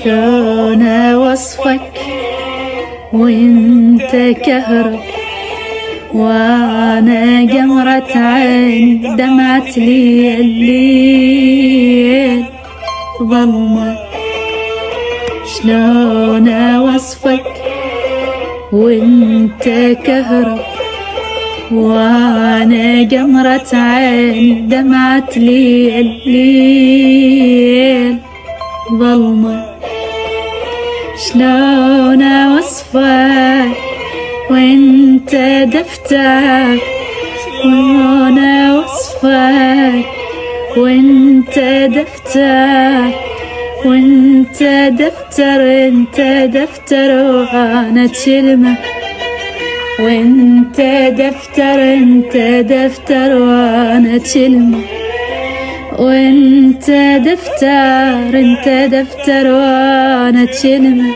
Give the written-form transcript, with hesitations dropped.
شلون اوصفك وانت كهرب، وانا قمرة عين دمعت لي الليل ظلمة. شلون اوصفك وانت كهرب، وانا قمرة عين دمعت لي الليل ظلمة. شلون اوصفك وانت دفتر، شلون اوصفك وانت دفتر، وانت دفتر، انت دفتر وانا كلمة، وانت دفتر، انت دفتر وانا كلمة، وانت دفتر، انت دفتر وانا كلمة.